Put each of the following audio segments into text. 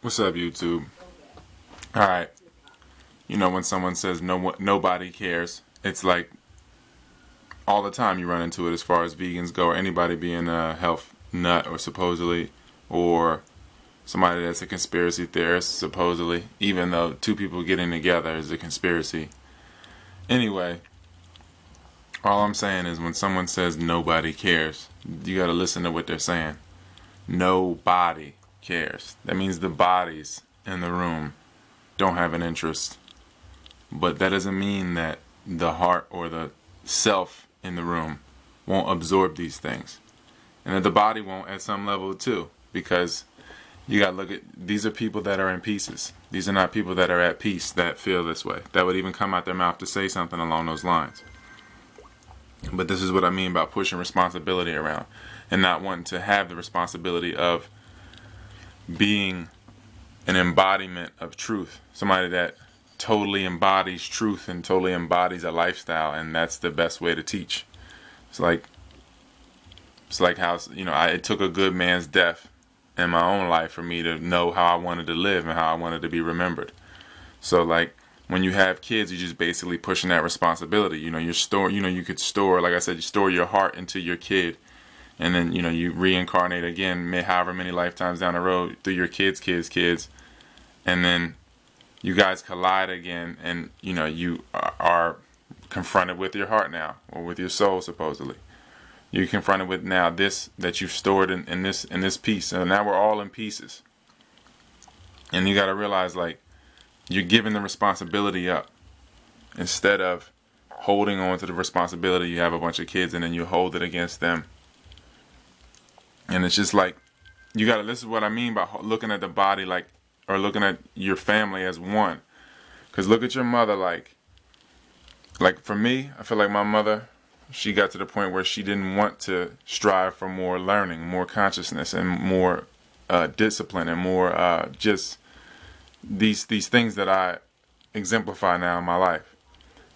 What's up, YouTube? All right. You know, when someone says nobody cares, it's like all the time you run into it as far as vegans go, or anybody being a health nut, or supposedly, or somebody that's a conspiracy theorist, supposedly, even though two people getting together is a conspiracy. Anyway, all I'm saying is when someone says nobody cares, you got to listen to what they're saying. Nobody cares. That means the bodies in the room don't have an interest. But that doesn't mean that the heart or the self in the room won't absorb these things. And that the body won't at some level too. Because you gotta look at, these are people that are in pieces. These are not people that are at peace that feel this way. That would even come out their mouth to say something along those lines. But this is what I mean about pushing responsibility around. And not wanting to have the responsibility of being an embodiment of truth. Somebody that totally embodies truth and totally embodies a lifestyle, and that's the best way to teach. It's like how, it took a good man's death in my own life for me to know how I wanted to live and how I wanted to be remembered. So like when you have kids, you're just basically pushing that responsibility. You could store, like I said, you store your heart into your kid, and then you reincarnate again, however many lifetimes down the road through your kids, and then you guys collide again, and you are confronted with your heart now, or with your soul supposedly. You're confronted with now this that you've stored in this piece, and now we're all in pieces. And you got to realize, like, you're giving the responsibility up instead of holding on to the responsibility. You have a bunch of kids, and then you hold it against them. And it's just like this is what I mean by looking at the body or looking at your family as one. Because look at your mother, like for me, I feel like my mother, she got to the point where she didn't want to strive for more learning, more consciousness, and more discipline, and more just these things that I exemplify now in my life.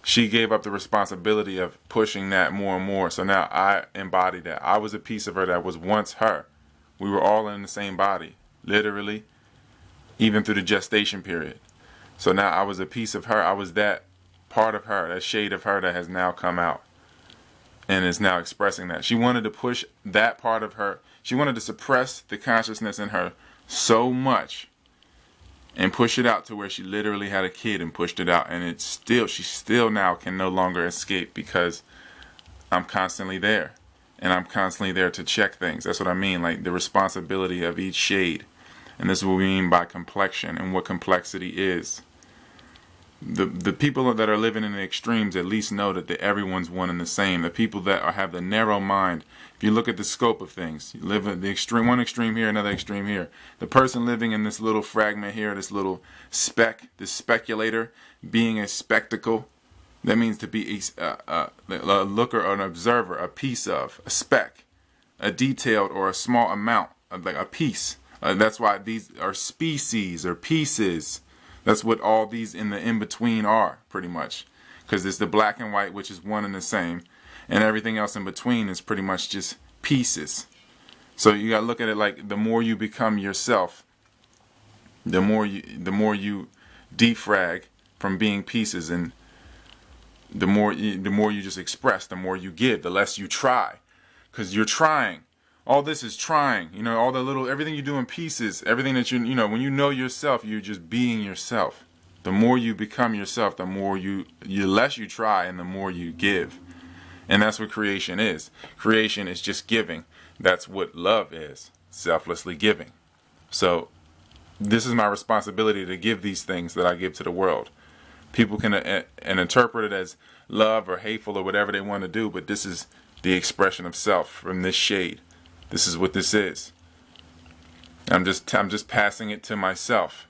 She gave up the responsibility of pushing that more and more. So now I embody that. I was a piece of her that was once her. We were all in the same body, literally, even through the gestation period. So now I was a piece of her. I was that part of her, that shade of her that has now come out and is now expressing that. She wanted to push that part of her. She wanted to suppress the consciousness in her so much and push it out to where she literally had a kid and pushed it out. And she still now can no longer escape, because I'm constantly there. And I'm constantly there to check things. That's what I mean, like the responsibility of each shade. And this is what we mean by complexion and what complexity is. The people that are living in the extremes at least know that everyone's one and the same. The people that have the narrow mind, if you look at the scope of things, you live at the extreme, one extreme here, another extreme here. The person living in this little fragment here, this little speck, this speculator, being a spectacle, that means to be a looker or an observer, a piece of, a speck, a detailed or a small amount, like a piece. That's why these are species or pieces. That's what all these in the in-between are, pretty much. Because it's the black and white, which is one and the same. And everything else in between is pretty much just pieces. So you got to look at it like the more you become yourself, the more you defrag from being pieces, and the more you just express, the more you give, the less you try. Because you're trying. All this is trying, all everything you do in pieces, everything that when you know yourself, you're just being yourself. The more you become yourself, the more you less you try, and the more you give. And that's what creation is. Creation is just giving. That's what love is, selflessly giving. So this is my responsibility to give these things that I give to the world. People can interpret it as love or hateful or whatever they want to do, but this is the expression of self from this shade. This is what this is. I'm just passing it to myself.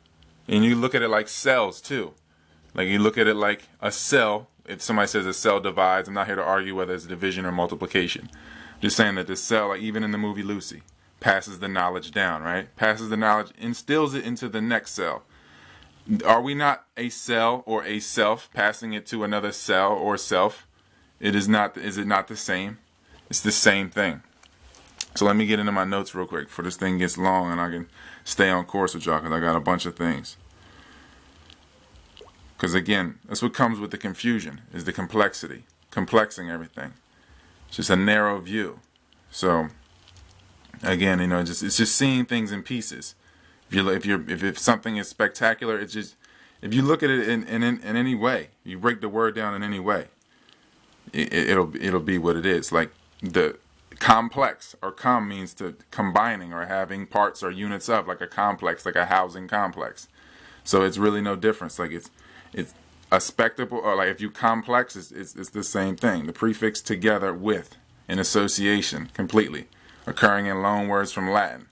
And you look at it like cells too. Like you look at it like a cell. If somebody says a cell divides, I'm not here to argue whether it's division or multiplication. I'm just saying that the cell, like even in the movie Lucy, passes the knowledge down, right? Passes the knowledge, instills it into the next cell. Are we not a cell or a self passing it to another cell or self? It is not. Is it not the same? It's the same thing. So let me get into my notes real quick before this thing gets long and I can stay on course with y'all, because I got a bunch of things. Because again, that's what comes with the confusion, is the complexity, complexing everything. It's just a narrow view. So again, it's just seeing things in pieces. If something is spectacular, it's just, if you look at it in any way, you break the word down in any way, it'll be what it is. Like the complex, or means to combining or having parts or units of, like a complex, like a housing complex. So it's really no difference. Like it's a spectacle, or like if you complex, it's the same thing. The prefix together with, in association, completely, occurring in loan words from Latin.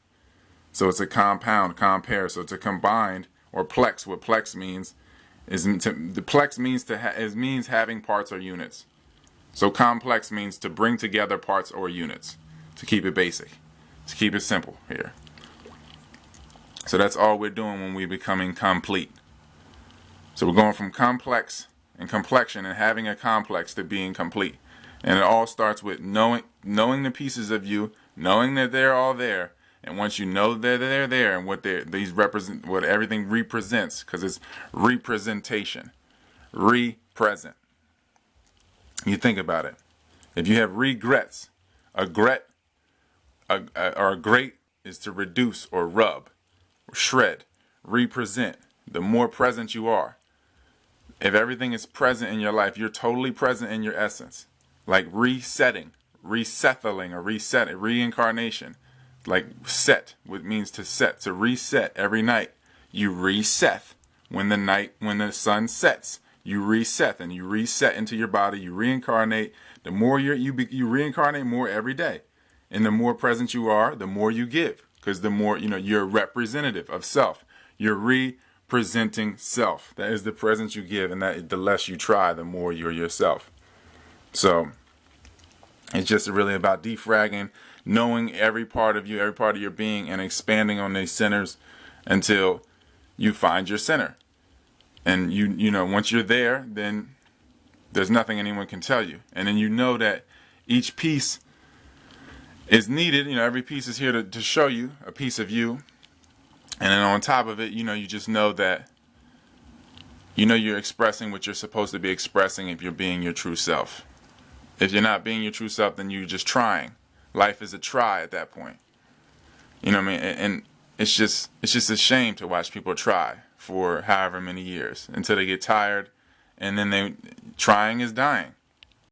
So it's a compound, compare. So it's a combined, or plex. What plex means is the plex means having parts or units. So complex means to bring together parts or units. To keep it basic, to keep it simple here. So that's all we're doing when we're becoming complete. So we're going from complex and complexion and having a complex to being complete. And it all starts with knowing the pieces of you, knowing that they're all there. And once you know that they're there and what these represent, what everything represents, because it's representation, re-present. You think about it. If you have regrets, a grate is to reduce or rub, or shred, represent. The more present you are. If everything is present in your life, you're totally present in your essence. Like resetting, resettling, or resetting, reincarnation. Like set, what means to set, to reset every night. You reset when the sun sets. You reset, and you reset into your body. You reincarnate. The more you reincarnate more every day, and the more present you are, the more you give, because the more you're representative of self. You're representing self. That is the presence you give, and that the less you try, the more you're yourself. So it's just really about defragging, knowing every part of you, every part of your being, and expanding on these centers until you find your center. And once you're there, then there's nothing anyone can tell you. And then you know that each piece is needed. Every piece is here to show you a piece of you. And then on top of it, you just know that you're expressing what you're supposed to be expressing if you're being your true self. If you're not being your true self, then you're just trying. Life is a try at that point. You know what I mean? And it's just a shame to watch people try for however many years until they get tired, and then trying is dying.